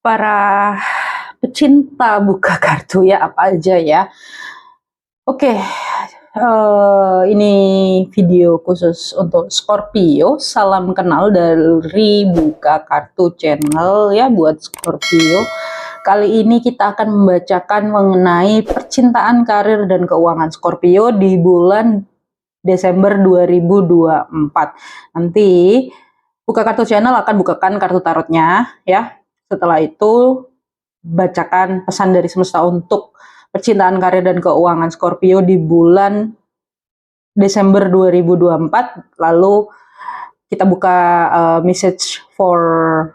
para pecinta buka kartu ya, apa aja ya. Oke, ini video khusus untuk Scorpio. Salam kenal dari Buka Kartu Channel ya buat Scorpio. Kali ini kita akan membacakan mengenai percintaan, karir, dan keuangan Scorpio di bulan Desember 2024. Nanti Buka Kartu Channel akan bukakan kartu tarotnya ya. Setelah itu bacakan pesan dari semesta untuk percintaan, karir, dan keuangan Scorpio di bulan Desember 2024. Lalu kita buka message from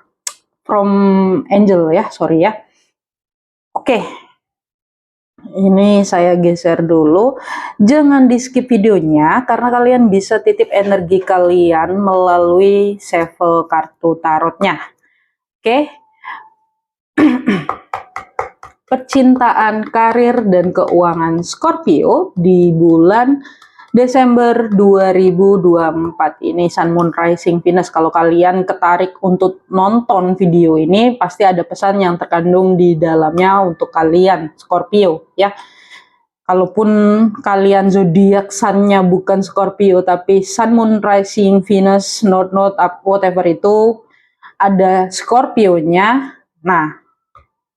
angel ya, sorry ya. Oke, ini saya geser dulu. Jangan di skip videonya karena kalian bisa titip energi kalian melalui shuffle kartu tarotnya. Oke. Percintaan, karir, dan keuangan Scorpio di bulan Desember 2024 ini, Sun, Moon, Rising, Venus. Kalau kalian ketarik untuk nonton video ini, pasti ada pesan yang terkandung di dalamnya untuk kalian Scorpio ya. Kalaupun kalian zodiak Sun-nya bukan Scorpio tapi Sun, Moon, Rising, Venus, North Node, up, whatever itu ada Scorpio-nya. Nah,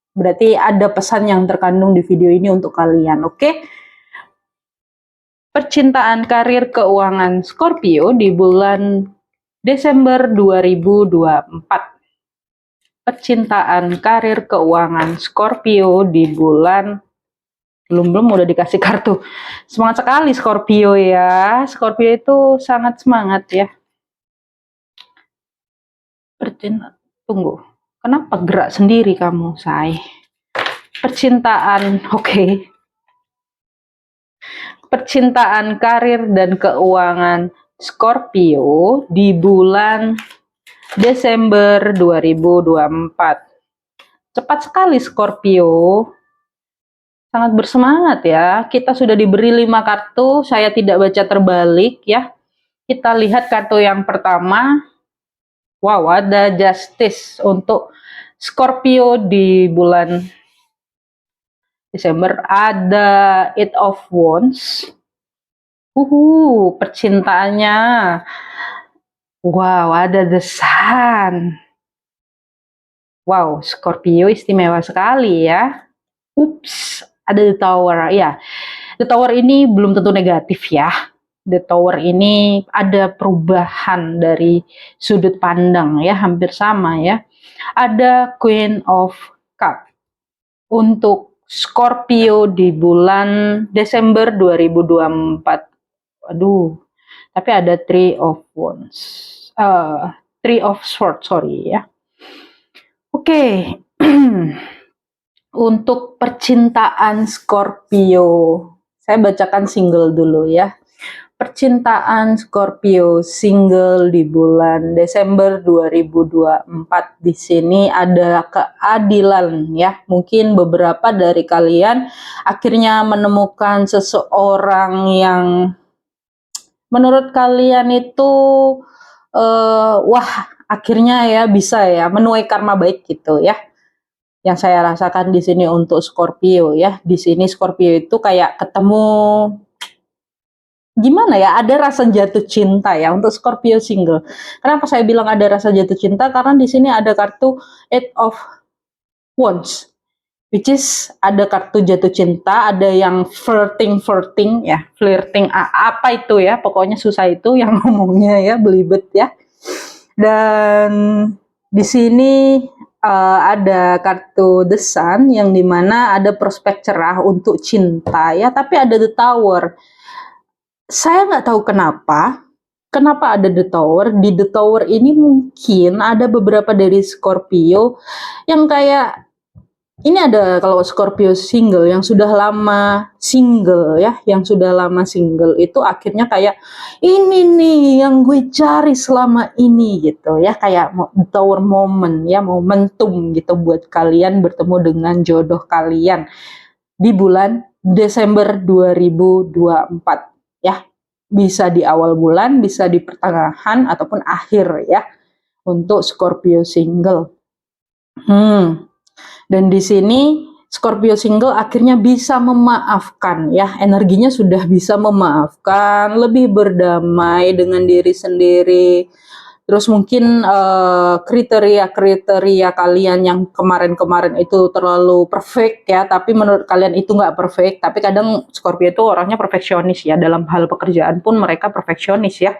berarti ada pesan yang terkandung di video ini untuk kalian, oke? Percintaan, karir, keuangan Scorpio di bulan Desember 2024. Percintaan, karir, keuangan Scorpio di bulan belum udah dikasih kartu. Semangat sekali Scorpio ya. Scorpio itu sangat semangat ya. Tunggu. Kenapa gerak sendiri kamu, say? Percintaan, oke. Percintaan, karir, dan keuangan Scorpio di bulan Desember 2024. Cepat sekali Scorpio. Sangat bersemangat ya. Kita sudah diberi 5 kartu, saya tidak baca terbalik ya. Kita lihat kartu yang pertama. Wow, ada Justice untuk Scorpio di bulan Desember. Ada Eight of Wands. Percintaannya. Wow, ada The Sun. Wow, Scorpio istimewa sekali ya. Ups, ada The Tower. Ya, The Tower ini belum tentu negatif ya. The Tower ini ada perubahan dari sudut pandang ya, hampir sama ya. Ada Queen of Cup untuk Scorpio di bulan Desember 2024. Aduh, tapi ada Three of Wands. Three of Swords, sorry ya. Oke. Untuk percintaan Scorpio, saya bacakan single dulu ya. Percintaan Scorpio single di bulan Desember 2024. Di sini ada keadilan ya. Mungkin beberapa dari kalian akhirnya menemukan seseorang yang menurut kalian itu wah, akhirnya ya bisa ya menuai karma baik gitu ya. Yang saya rasakan di sini untuk Scorpio ya. Di sini Scorpio itu kayak ketemu gimana ya, ada rasa jatuh cinta ya untuk Scorpio single. Kenapa saya bilang ada rasa jatuh cinta? Karena di sini ada kartu Eight of Wands, which is ada kartu jatuh cinta, ada yang flirting ya, flirting apa itu ya, pokoknya susah itu yang ngomongnya ya, belibet ya. Dan di sini ada kartu The Sun yang dimana ada prospek cerah untuk cinta ya, tapi ada The Tower. Saya nggak tahu kenapa ada The Tower. Di The Tower ini mungkin ada beberapa dari Scorpio yang kayak, ini ada kalau Scorpio single yang sudah lama single ya, yang sudah lama single itu akhirnya kayak ini nih yang gue cari selama ini gitu ya, kayak The Tower moment ya, momentum gitu buat kalian bertemu dengan jodoh kalian di bulan Desember 2024 ya. Bisa di awal bulan, bisa di pertengahan ataupun akhir ya untuk Scorpio single. Dan di sini Scorpio single akhirnya bisa memaafkan ya, energinya sudah bisa memaafkan, lebih berdamai dengan diri sendiri. Terus mungkin kriteria-kriteria kalian yang kemarin-kemarin itu terlalu perfect ya, tapi menurut kalian itu nggak perfect. Tapi kadang Scorpio itu orangnya perfeksionis ya, dalam hal pekerjaan pun mereka perfeksionis ya.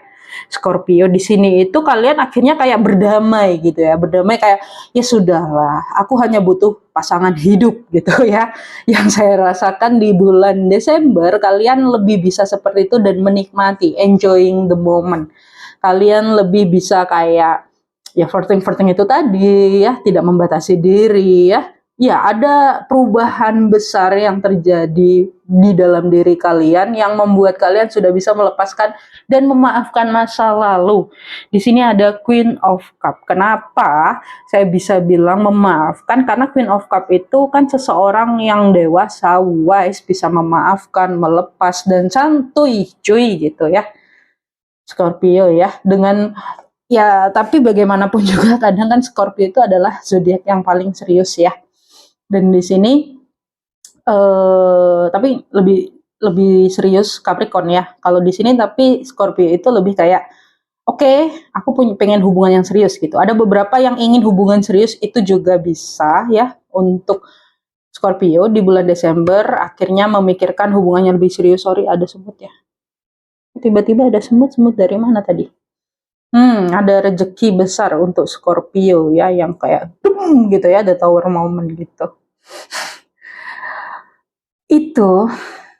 Scorpio di sini itu kalian akhirnya kayak berdamai gitu ya, berdamai kayak ya sudahlah, aku hanya butuh pasangan hidup gitu ya. Yang saya rasakan di bulan Desember kalian lebih bisa seperti itu dan menikmati, enjoying the moment. Kalian lebih bisa kayak ya flirting-flirting itu tadi ya, tidak membatasi diri ya. Ya, ada perubahan besar yang terjadi di dalam diri kalian yang membuat kalian sudah bisa melepaskan dan memaafkan masa lalu. Di sini ada Queen of Cup. Kenapa saya bisa bilang memaafkan? Karena Queen of Cup itu kan seseorang yang dewasa, wise, bisa memaafkan, melepas, dan santuy, cuy gitu ya. Scorpio ya, dengan ya tapi bagaimanapun juga kadang kan Scorpio itu adalah zodiak yang paling serius ya. Dan di sini tapi lebih lebih serius Capricorn ya. Kalau di sini tapi Scorpio itu lebih kayak oke, aku pengen hubungan yang serius gitu. Ada beberapa yang ingin hubungan serius itu juga bisa ya untuk Scorpio di bulan Desember akhirnya memikirkan hubungan yang lebih serius. Sorry, ada semut ya. Tiba-tiba ada semut dari mana tadi? Ada rezeki besar untuk Scorpio ya yang kayak gitu ya, ada tower moment gitu. Itu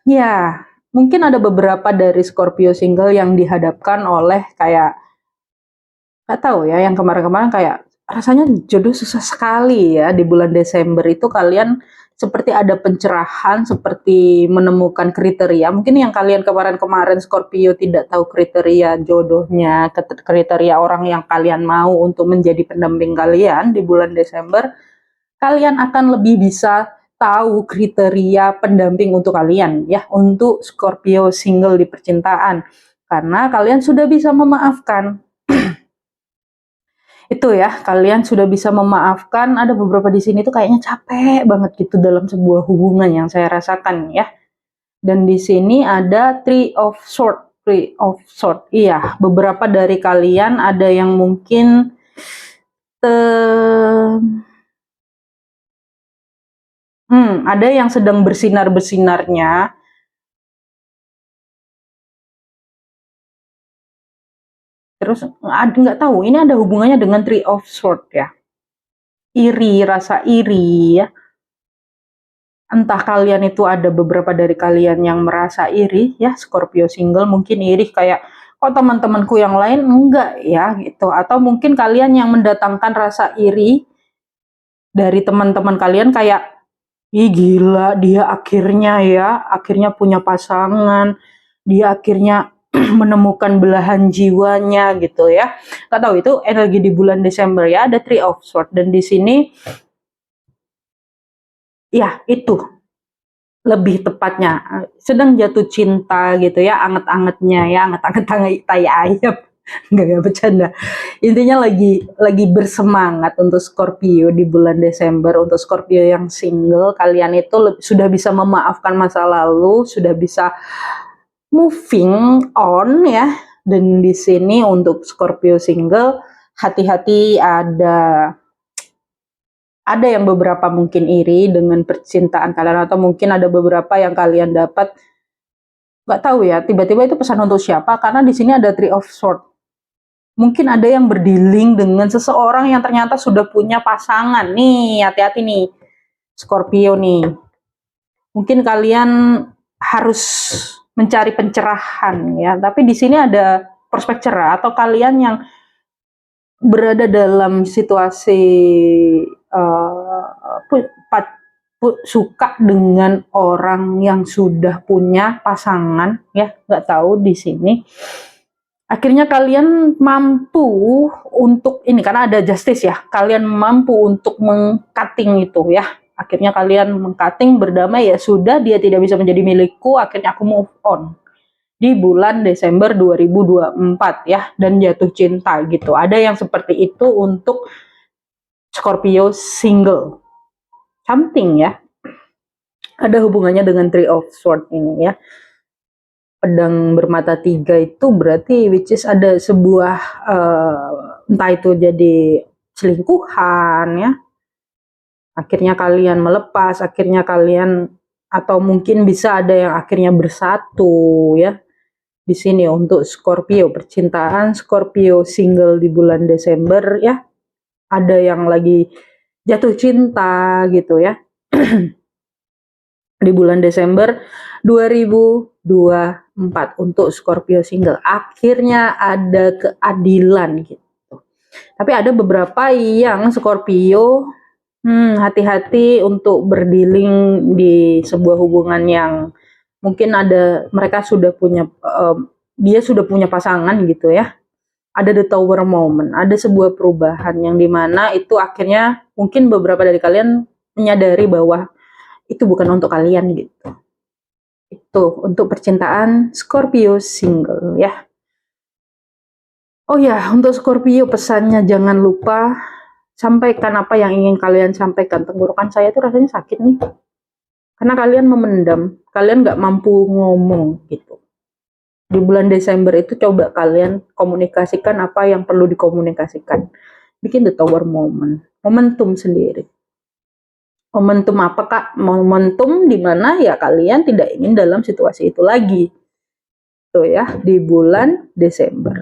ya, mungkin ada beberapa dari Scorpio single yang dihadapkan oleh kayak nggak tahu ya, yang kemarin-kemarin kayak rasanya jodoh susah sekali ya di bulan Desember itu kalian seperti ada pencerahan, seperti menemukan kriteria. Mungkin yang kalian kemarin-kemarin Scorpio tidak tahu kriteria jodohnya, kriteria orang yang kalian mau untuk menjadi pendamping kalian di bulan Desember, kalian akan lebih bisa tahu kriteria pendamping untuk kalian ya, untuk Scorpio single di percintaan. Karena kalian sudah bisa memaafkan. Itu ya, kalian sudah bisa memaafkan. Ada beberapa di sini tuh kayaknya capek banget gitu dalam sebuah hubungan yang saya rasakan ya. Dan di sini ada Three of Swords. Three of Swords. Iya, beberapa dari kalian ada yang mungkin ada yang sedang bersinar-bersinarnya. Terus nggak tahu, ini ada hubungannya dengan Three of Swords ya. Iri, rasa iri ya. Entah kalian itu ada beberapa dari kalian yang merasa iri ya, Scorpio single mungkin iri kayak kok teman-temanku yang lain enggak ya gitu, atau mungkin kalian yang mendatangkan rasa iri dari teman-teman kalian kayak ih gila dia akhirnya punya pasangan, dia akhirnya menemukan belahan jiwanya gitu ya. Gak tahu itu energi di bulan Desember ya, ada Three of Swords dan di sini ya itu lebih tepatnya sedang jatuh cinta gitu ya, anget-angetnya ya, anget-anget tai ayam. Nggak bercanda. Intinya lagi bersemangat untuk Scorpio di bulan Desember. Untuk Scorpio yang single, kalian itu sudah bisa memaafkan masa lalu, sudah bisa moving on ya. Dan di sini untuk Scorpio single, hati-hati ada yang beberapa mungkin iri dengan percintaan kalian, atau mungkin ada beberapa yang kalian dapat nggak tahu ya, tiba-tiba itu pesan untuk siapa, karena di sini ada Three of Swords. Mungkin ada yang berdealing dengan seseorang yang ternyata sudah punya pasangan nih, hati-hati nih Scorpio nih. Mungkin kalian harus mencari pencerahan ya, tapi di sini ada prospek cerah, atau kalian yang berada dalam situasi suka dengan orang yang sudah punya pasangan ya, nggak tahu di sini akhirnya kalian mampu untuk ini, karena ada justice ya, kalian mampu untuk mengcutting itu ya, akhirnya kalian mengcutting, berdamai ya sudah, dia tidak bisa menjadi milikku, akhirnya aku move on di bulan Desember 2024 ya, dan jatuh cinta gitu. Ada yang seperti itu untuk Scorpio single. something ya. Ada hubungannya dengan Three of Swords ini ya. Pedang bermata 3 itu berarti which is ada sebuah entah itu jadi selingkuhan ya. Akhirnya kalian melepas, akhirnya kalian atau mungkin bisa ada yang akhirnya bersatu ya. Di sini untuk Scorpio, percintaan Scorpio single di bulan Desember ya. Ada yang lagi jatuh cinta gitu ya. Di bulan Desember 2024 untuk Scorpio single. Akhirnya ada keadilan gitu. Tapi ada beberapa yang Scorpio hati-hati untuk berdealing di sebuah hubungan yang mungkin ada mereka sudah punya dia sudah punya pasangan gitu ya. Ada the tower moment, ada sebuah perubahan yang dimana itu akhirnya mungkin beberapa dari kalian menyadari bahwa itu bukan untuk kalian gitu. Itu untuk percintaan Scorpio single ya. Oh ya, untuk Scorpio pesannya jangan lupa sampaikan apa yang ingin kalian sampaikan. Tenggorokan saya tuh rasanya sakit nih. Karena kalian memendam, kalian nggak mampu ngomong gitu. Di bulan Desember itu coba kalian komunikasikan apa yang perlu dikomunikasikan. Bikin the tower moment, momentum sendiri. Momentum apa Kak? Momentum dimana ya kalian tidak ingin dalam situasi itu lagi. Tuh ya, di bulan Desember.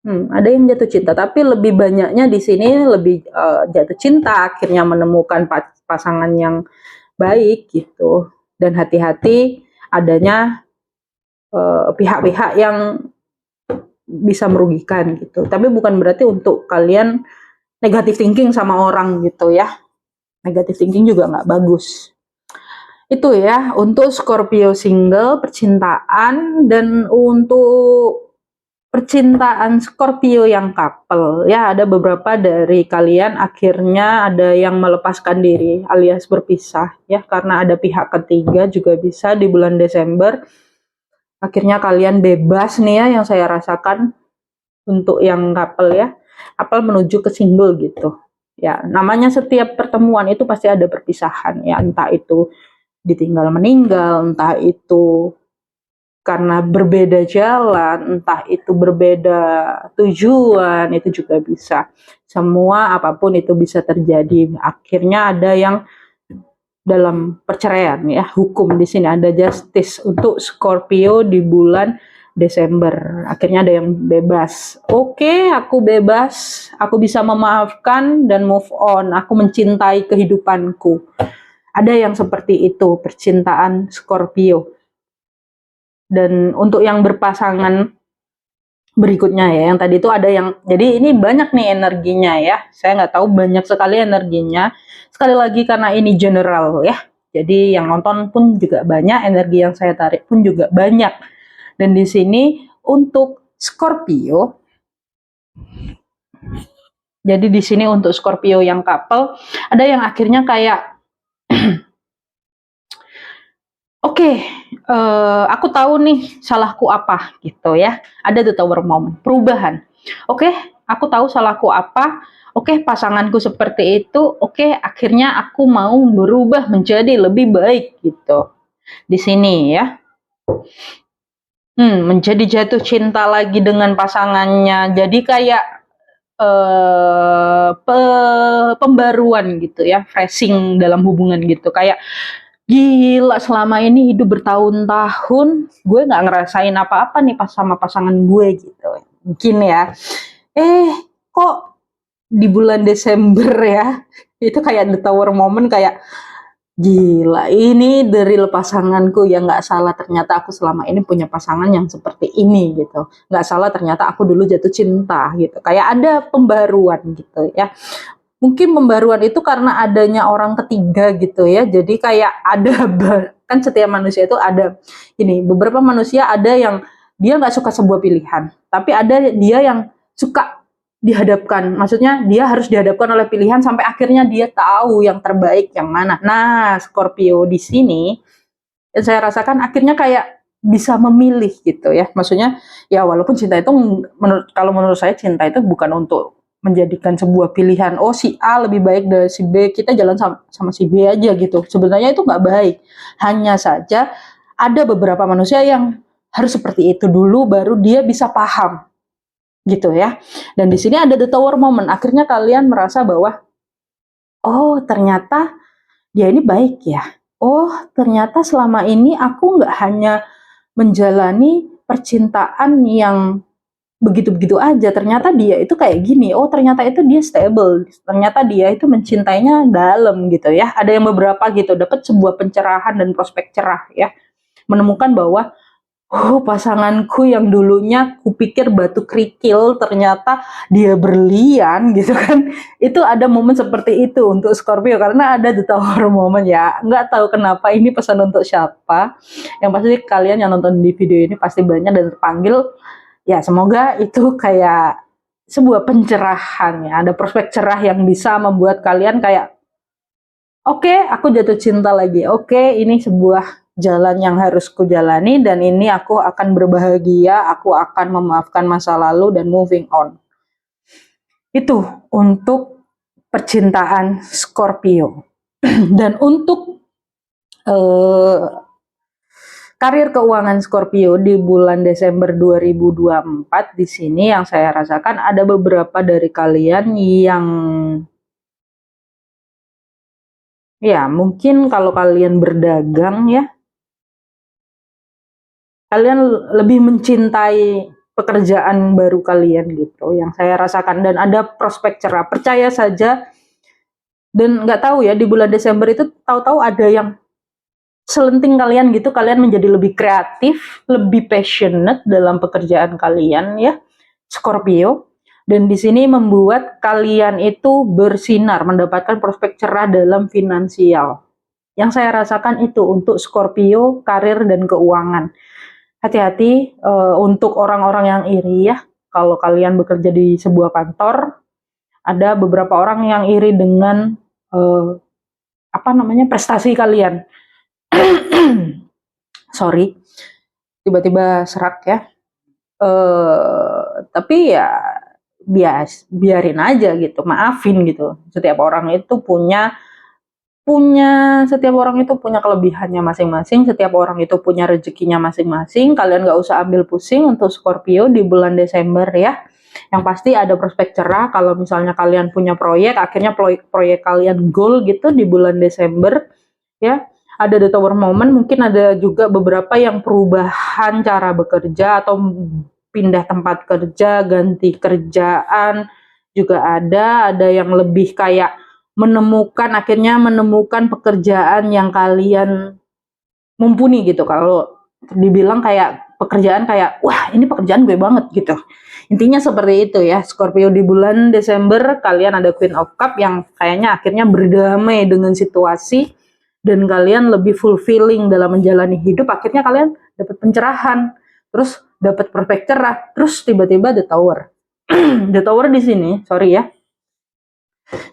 Ada yang jatuh cinta, tapi lebih banyaknya di sini lebih jatuh cinta, akhirnya menemukan pasangan yang baik gitu. Dan hati-hati adanya pihak-pihak yang bisa merugikan gitu. Tapi bukan berarti untuk kalian negatif thinking sama orang gitu ya. Negative thinking juga nggak bagus. Itu ya untuk Scorpio single percintaan. Dan untuk percintaan Scorpio yang couple ya, ada beberapa dari kalian akhirnya ada yang melepaskan diri alias berpisah ya, karena ada pihak ketiga juga bisa di bulan Desember. Akhirnya kalian bebas nih ya, yang saya rasakan untuk yang couple ya, couple menuju ke single gitu. Ya, namanya setiap pertemuan itu pasti ada perpisahan ya, entah itu ditinggal meninggal, entah itu karena berbeda jalan, entah itu berbeda tujuan, itu juga bisa. Semua apapun itu bisa terjadi. Akhirnya ada yang dalam perceraian ya, hukum di sini ada justice untuk Scorpio di bulan Desember. Akhirnya ada yang bebas. Oke, aku bebas, aku bisa memaafkan dan move on. Aku mencintai kehidupanku. Ada yang seperti itu, percintaan Scorpio. Dan untuk yang berpasangan berikutnya ya, yang tadi itu ada yang, jadi ini banyak nih energinya ya. Saya nggak tahu, banyak sekali energinya. Sekali lagi karena ini general ya. Jadi yang nonton pun juga banyak, energi yang saya tarik pun juga banyak. Dan di sini untuk Scorpio, jadi di sini untuk Scorpio yang couple, ada yang akhirnya kayak, oke, aku tahu nih salahku apa gitu ya. Ada the tower moment, perubahan. Oke, aku tahu salahku apa. Oke, pasanganku seperti itu. Oke, akhirnya aku mau berubah menjadi lebih baik gitu. Di sini ya. Menjadi jatuh cinta lagi dengan pasangannya. Jadi kayak pembaruan gitu ya, freshing dalam hubungan gitu. Kayak gila, selama ini hidup bertahun-tahun gue nggak ngerasain apa-apa nih pas sama pasangan gue gitu. Mungkin ya. Kok di bulan Desember ya, itu kayak the tower moment, kayak gila, ini dari pasanganku yang nggak salah, ternyata aku selama ini punya pasangan yang seperti ini gitu. Nggak salah, ternyata aku dulu jatuh cinta gitu. Kayak ada pembaruan gitu ya. Mungkin pembaruan itu karena adanya orang ketiga gitu ya. Jadi kayak ada, kan setiap manusia itu ada ini, beberapa manusia ada yang dia nggak suka sebuah pilihan, tapi ada dia yang suka dihadapkan, maksudnya dia harus dihadapkan oleh pilihan sampai akhirnya dia tahu yang terbaik yang mana. Nah, Scorpio di sini yang saya rasakan akhirnya kayak bisa memilih gitu ya. Maksudnya ya walaupun cinta itu kalau menurut saya cinta itu bukan untuk menjadikan sebuah pilihan, oh si A lebih baik dari si B, kita jalan sama si B aja gitu. Sebenarnya itu nggak baik. Hanya saja ada beberapa manusia yang harus seperti itu dulu baru dia bisa paham gitu ya. Dan di sini ada the tower moment. Akhirnya kalian merasa bahwa oh ternyata dia ini baik ya. Oh ternyata selama ini aku nggak hanya menjalani percintaan yang begitu-begitu aja, ternyata dia itu kayak gini, oh ternyata itu dia stable, ternyata dia itu mencintainya dalam gitu ya. Ada yang beberapa gitu dapat sebuah pencerahan dan prospek cerah ya, menemukan bahwa oh pasanganku yang dulunya kupikir batu kerikil ternyata dia berlian gitu kan. Itu ada momen seperti itu untuk Scorpio karena ada the tower moment ya. Nggak tahu kenapa ini pesan untuk siapa, yang pasti kalian yang nonton di video ini pasti banyak dan terpanggil. Ya semoga itu kayak sebuah pencerahan ya, ada prospek cerah yang bisa membuat kalian kayak oke, aku jatuh cinta lagi. Oke, ini sebuah jalan yang harus kujalani dan ini aku akan berbahagia, aku akan memaafkan masa lalu dan moving on. Itu untuk percintaan Scorpio. Dan untuk karir keuangan Scorpio di bulan Desember 2024 di sini yang saya rasakan ada beberapa dari kalian yang ya mungkin kalau kalian berdagang ya, kalian lebih mencintai pekerjaan baru kalian gitu yang saya rasakan, dan ada prospek cerah, percaya saja. Dan nggak tahu ya di bulan Desember itu tahu-tahu ada yang selenting kalian gitu, kalian menjadi lebih kreatif, lebih passionate dalam pekerjaan kalian ya Scorpio, dan di sini membuat kalian itu bersinar, mendapatkan prospek cerah dalam finansial. Yang saya rasakan itu untuk Scorpio, karir dan keuangan. Hati-hati untuk orang-orang yang iri ya. Kalau kalian bekerja di sebuah kantor, ada beberapa orang yang iri dengan prestasi kalian. Sorry, tiba-tiba serak ya. Tapi ya biarin aja gitu, maafin gitu. Setiap orang itu punya kelebihannya masing-masing, setiap orang itu punya rezekinya masing-masing. Kalian gak usah ambil pusing untuk Scorpio di bulan Desember ya. Yang pasti ada prospek cerah kalau misalnya kalian punya proyek, akhirnya proyek kalian goal gitu di bulan Desember ya. Ada the tower moment, mungkin ada juga beberapa yang perubahan cara bekerja atau pindah tempat kerja, ganti kerjaan juga ada yang lebih kayak akhirnya menemukan pekerjaan yang kalian mumpuni gitu. Kalau dibilang kayak pekerjaan kayak wah ini pekerjaan gue banget gitu, intinya seperti itu ya Scorpio. Di bulan Desember kalian ada Queen of Cup yang kayaknya akhirnya berdamai dengan situasi dan kalian lebih fulfilling dalam menjalani hidup. Akhirnya kalian dapat pencerahan, terus dapat prospek cerah, terus tiba-tiba the tower. The tower di sini, sorry ya,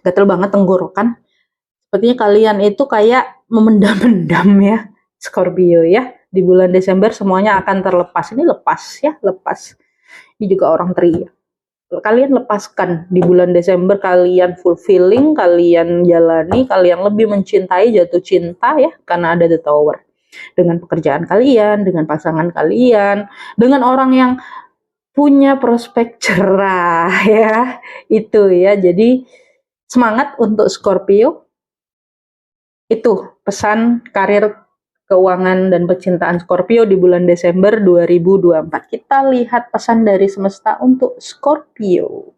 gatel banget tenggorokan. Sepertinya kalian itu kayak memendam-pendam ya Scorpio ya. Di bulan Desember semuanya akan terlepas. Ini lepas ya, lepas. Ini juga orang teriak. Kalian lepaskan di bulan Desember, kalian fulfilling, kalian jalani, kalian lebih mencintai, jatuh cinta ya, karena ada the tower. Dengan pekerjaan kalian, dengan pasangan kalian, dengan orang yang punya prospek cerah ya. Itu ya, jadi semangat untuk Scorpio. Itu pesan karir, keuangan, dan percintaan Scorpio di bulan Desember 2024. Kita lihat pesan dari semesta untuk Scorpio.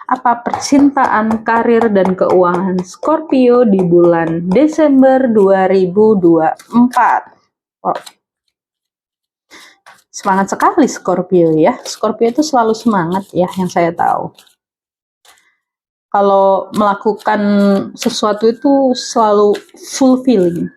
Apa percintaan, karir, dan keuangan Scorpio di bulan Desember 2024? Oh. Semangat sekali Scorpio ya. Scorpio itu selalu semangat ya, yang saya tahu. Kalau melakukan sesuatu itu selalu fulfilling.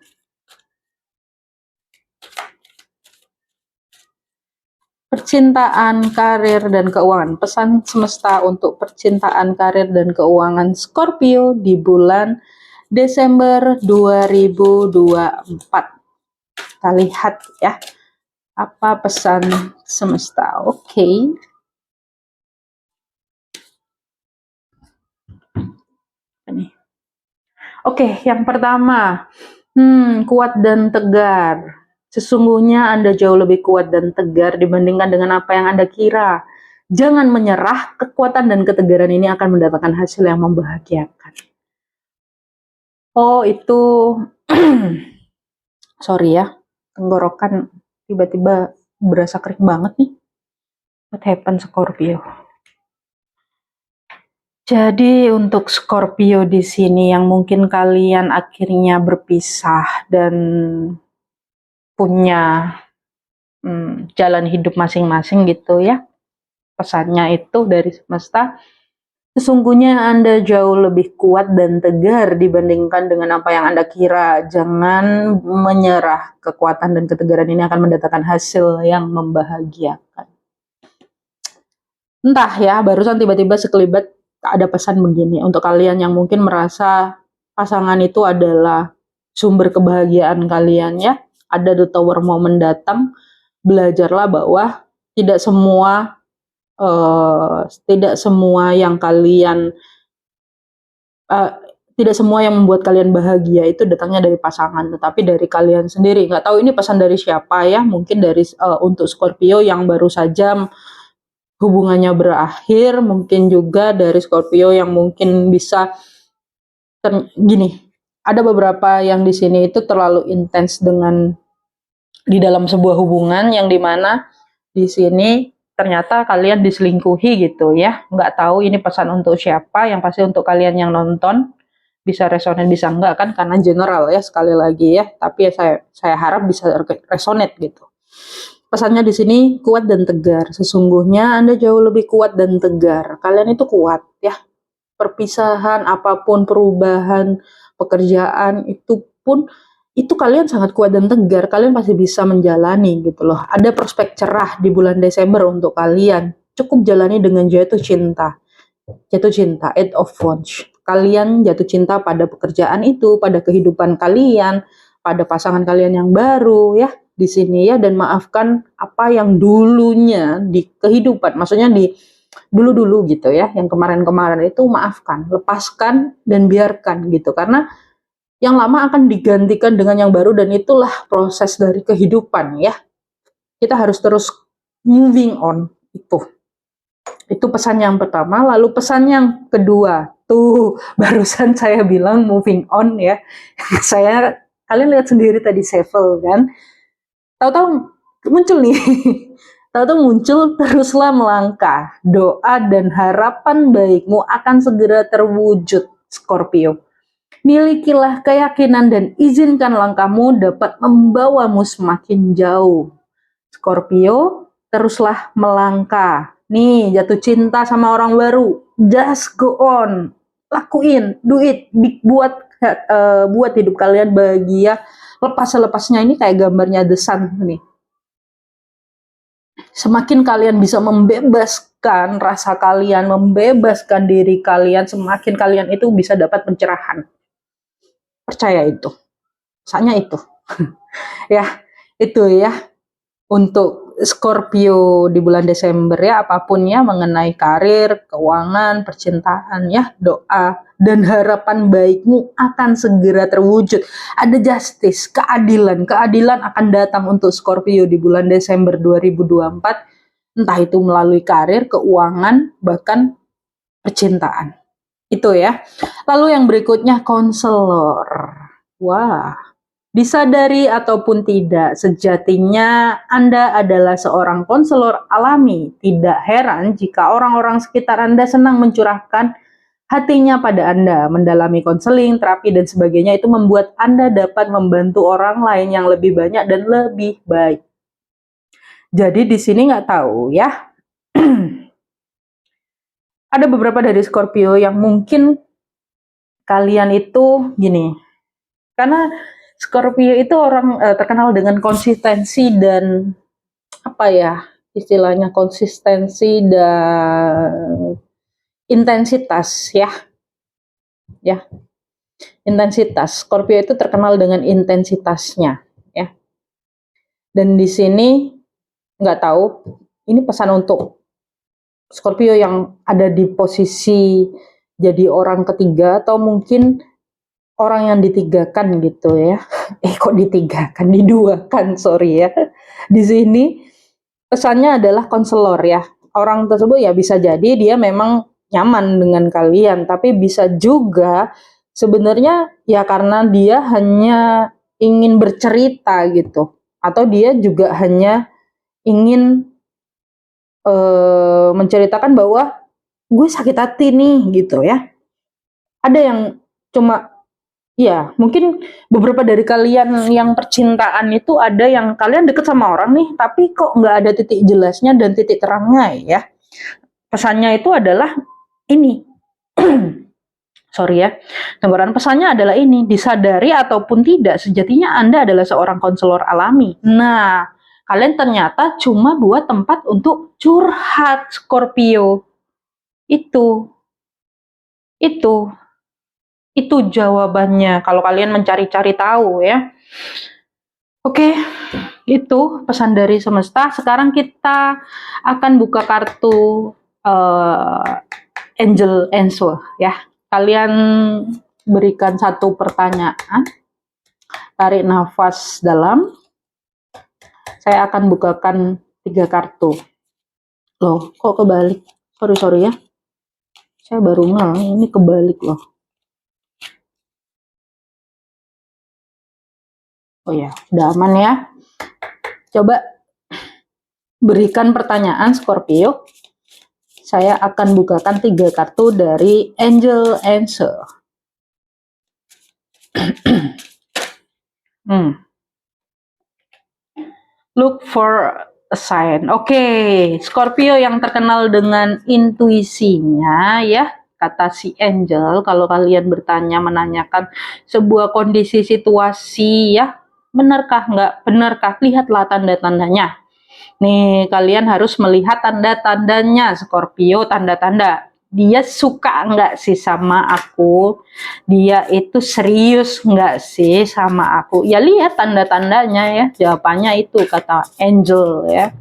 Percintaan, karir, dan keuangan. Pesan semesta untuk percintaan, karir, dan keuangan Scorpio di bulan Desember 2024. Kita lihat ya, apa pesan semesta. Oke. Oke, yang pertama, kuat dan tegar. Sesungguhnya Anda jauh lebih kuat dan tegar dibandingkan dengan apa yang Anda kira. Jangan menyerah, kekuatan dan ketegaran ini akan mendatangkan hasil yang membahagiakan. Oh, itu sorry ya, tenggorokan tiba-tiba berasa kering banget nih. What happened, Scorpio? Jadi untuk Scorpio di sini yang mungkin kalian akhirnya berpisah dan punya jalan hidup masing-masing gitu ya. Pesannya itu dari semesta, sesungguhnya Anda jauh lebih kuat dan tegar dibandingkan dengan apa yang Anda kira. Jangan menyerah, kekuatan dan ketegaran ini akan mendatangkan hasil yang membahagiakan. Entah ya, barusan tiba-tiba sekelibat ada pesan begini untuk kalian yang mungkin merasa pasangan itu adalah sumber kebahagiaan kalian ya. Ada the tower moment datang, belajarlah bahwa tidak semua yang kalian tidak semua yang membuat kalian bahagia itu datangnya dari pasangan, tetapi dari kalian sendiri. Nggak tahu ini pesan dari siapa ya, mungkin dari untuk Scorpio yang baru saja hubungannya berakhir, mungkin juga dari Scorpio yang mungkin bisa gini. Ada beberapa yang di sini itu terlalu intens dengan di dalam sebuah hubungan yang dimana di sini ternyata kalian diselingkuhi gitu ya. Nggak tahu ini pesan untuk siapa, yang pasti untuk kalian yang nonton bisa resonate bisa enggak kan, karena general ya sekali lagi ya, tapi ya saya harap bisa resonate gitu. Pesannya di sini kuat dan tegar. Sesungguhnya Anda jauh lebih kuat dan tegar. Kalian itu kuat ya. Perpisahan, apapun perubahan, pekerjaan itu pun itu kalian sangat kuat dan tegar. Kalian pasti bisa menjalani gitu loh. Ada prospek cerah di bulan Desember untuk kalian. Cukup jalani dengan jatuh cinta. Jatuh cinta, Eight of Wands. Kalian jatuh cinta pada pekerjaan itu, pada kehidupan kalian, pada pasangan kalian yang baru ya di sini ya, dan maafkan apa yang dulunya di kehidupan, maksudnya di dulu-dulu gitu ya, yang kemarin-kemarin itu maafkan, lepaskan dan biarkan gitu, karena yang lama akan digantikan dengan yang baru dan itulah proses dari kehidupan ya. Kita harus terus moving on itu. Itu pesan yang pertama, lalu pesan yang kedua. Tuh, barusan saya bilang moving on ya. Kalian lihat sendiri tadi Sevel kan. Tahu-tahu muncul nih. Tahu-tahu muncul, teruslah melangkah. Doa dan harapan baikmu akan segera terwujud, Scorpio. Milikilah keyakinan dan izinkan langkahmu dapat membawamu semakin jauh. Scorpio, teruslah melangkah. Nih, jatuh cinta sama orang baru. Just go on. Lakuin, do it. Buat hidup kalian bahagia. Lepas-lepasnya ini kayak gambarnya The Sun nih. Semakin kalian bisa membebaskan rasa kalian, membebaskan diri kalian, semakin kalian itu bisa dapat pencerahan. Percaya itu. Soalnya itu. Ya, itu ya. Untuk Scorpio di bulan Desember ya, apapun ya mengenai karir, keuangan, percintaan ya, doa dan harapan baikmu akan segera terwujud. Ada justice, keadilan akan datang untuk Scorpio di bulan Desember 2024, entah itu melalui karir, keuangan, bahkan percintaan. Itu ya. Lalu yang berikutnya konselor. Wah, disadari ataupun tidak, sejatinya Anda adalah seorang konselor alami. Tidak heran jika orang-orang sekitar Anda senang mencurahkan hatinya pada Anda. Mendalami konseling, terapi, dan sebagainya itu membuat Anda dapat membantu orang lain yang lebih banyak dan lebih baik. Jadi di sini nggak tahu ya. Ada beberapa dari Scorpio yang mungkin kalian itu gini, karena Scorpio itu orang terkenal dengan konsistensi dan apa ya istilahnya, konsistensi dan intensitas ya intensitas. Scorpio itu terkenal dengan intensitasnya ya, dan di sini nggak tahu ini pesan untuk Scorpio yang ada di posisi jadi orang ketiga atau mungkin orang yang ditigakan gitu ya. Kok ditigakan, diduakan, sorry ya. Di sini pesannya adalah konselor ya. Orang tersebut ya bisa jadi dia memang nyaman dengan kalian, tapi bisa juga sebenarnya ya karena dia hanya ingin bercerita gitu, atau dia juga hanya ingin menceritakan bahwa gue sakit hati nih gitu ya. Ada yang cuma ya mungkin beberapa dari kalian yang percintaan itu ada yang kalian deket sama orang nih, tapi kok nggak ada titik jelasnya dan titik terangnya ya. Pesannya itu adalah ini. Sorry ya, gambaran pesannya adalah ini, disadari ataupun tidak, sejatinya Anda adalah seorang konselor alami. Nah, kalian ternyata cuma buat tempat untuk curhat, Scorpio. Itu, itu, itu jawabannya. Kalau kalian mencari-cari tahu ya. Oke, itu pesan dari semesta. Sekarang kita akan buka kartu Angel Answer ya. Kalian berikan satu pertanyaan, tarik nafas dalam. Saya akan bukakan 3 kartu. Loh, kok kebalik? Sorry ya. Saya baru ini kebalik loh. Oh ya, udah aman ya. Coba berikan pertanyaan Scorpio. Saya akan bukakan 3 kartu dari Angel Answer. Look for a sign. Oke, Scorpio yang terkenal dengan intuisinya ya, kata si Angel, kalau kalian bertanya, menanyakan sebuah kondisi situasi ya, benarkah nggak benarkah, lihatlah tanda-tandanya. Nih, kalian harus melihat tanda-tandanya, Scorpio, tanda-tanda. Dia suka nggak sih sama aku? Dia itu serius nggak sih sama aku? Ya lihat tanda-tandanya ya. Jawabannya itu kata Angel ya.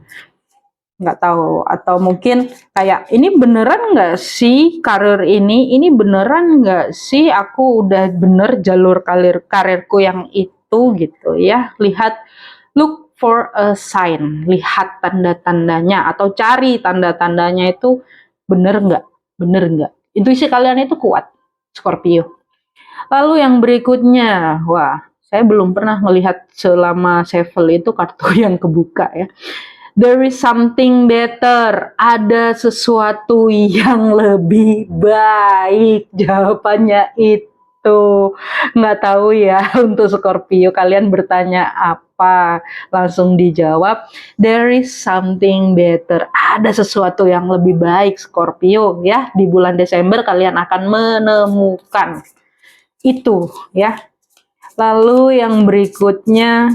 Nggak tahu. Atau mungkin kayak, ini beneran nggak sih karir ini? Ini beneran nggak sih aku udah bener jalur karirku yang itu gitu ya. Lihat, look for a sign, lihat tanda-tandanya atau cari tanda-tandanya itu bener nggak, intuisi kalian itu kuat, Scorpio. Lalu yang berikutnya, wah, saya belum pernah melihat selama Sevel itu kartu yang kebuka ya. There is something better, ada sesuatu yang lebih baik, jawabannya itu. Nggak tahu ya untuk Scorpio kalian bertanya apa, langsung dijawab there is something better, ada sesuatu yang lebih baik Scorpio ya. Di bulan Desember kalian akan menemukan itu ya. Lalu yang berikutnya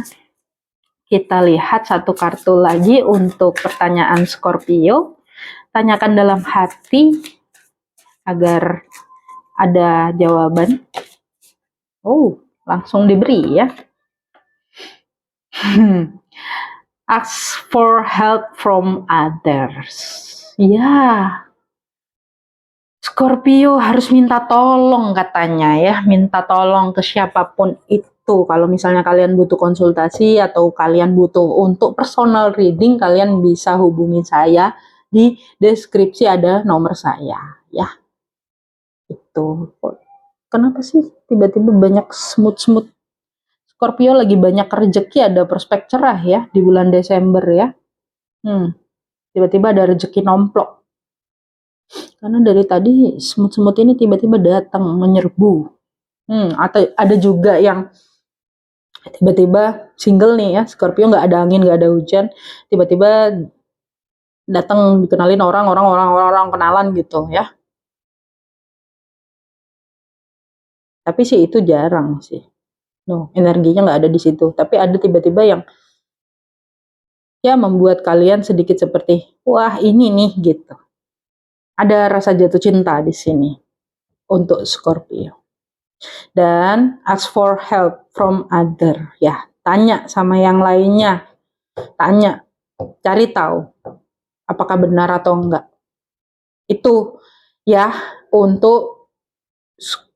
kita lihat satu kartu lagi untuk pertanyaan Scorpio. Tanyakan dalam hati agar ada jawaban. Oh, langsung diberi ya. Ask for help from others. Ya, Scorpio harus minta tolong katanya ya. Minta tolong ke siapapun itu. Kalau misalnya kalian butuh konsultasi atau kalian butuh untuk personal reading, kalian bisa hubungi saya. Di deskripsi ada nomor saya ya. Itu. Kenapa sih tiba-tiba banyak semut-semut? Scorpio lagi banyak rezeki, ada prospek cerah ya di bulan Desember ya. Tiba-tiba ada rezeki nomplok. Karena dari tadi semut-semut ini tiba-tiba datang menyerbu. Atau ada juga yang tiba-tiba single nih ya, Scorpio, nggak ada angin, nggak ada hujan, tiba-tiba datang dikenalin orang kenalan gitu ya. Tapi sih itu jarang sih. No, energinya nggak ada di situ. Tapi ada tiba-tiba yang ya membuat kalian sedikit seperti, wah ini nih gitu. Ada rasa jatuh cinta di sini untuk Scorpio. Dan ask for help from other ya, tanya sama yang lainnya, tanya, cari tahu apakah benar atau enggak. Itu ya untuk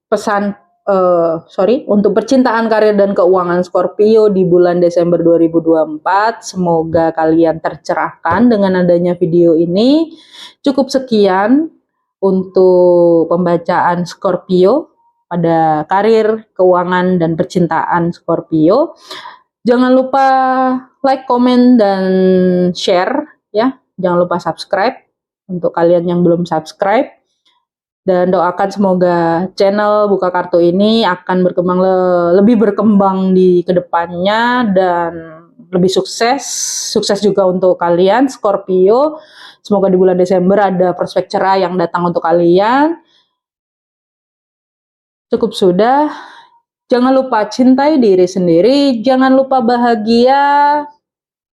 pesan untuk percintaan, karir, dan keuangan Scorpio di bulan Desember 2024. Semoga kalian tercerahkan dengan adanya video ini. Cukup sekian untuk pembacaan Scorpio pada karir, keuangan, dan percintaan Scorpio. Jangan lupa like, komen, dan share ya. Jangan lupa subscribe untuk kalian yang belum subscribe. Dan doakan semoga channel Buka Kartu ini akan berkembang lebih berkembang di kedepannya dan lebih sukses. Sukses juga untuk kalian Scorpio. Semoga di bulan Desember ada prospek cerah yang datang untuk kalian. Cukup sudah. Jangan lupa cintai diri sendiri. Jangan lupa bahagia.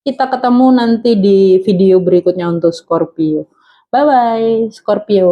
Kita ketemu nanti di video berikutnya untuk Scorpio. Bye-bye, Scorpio.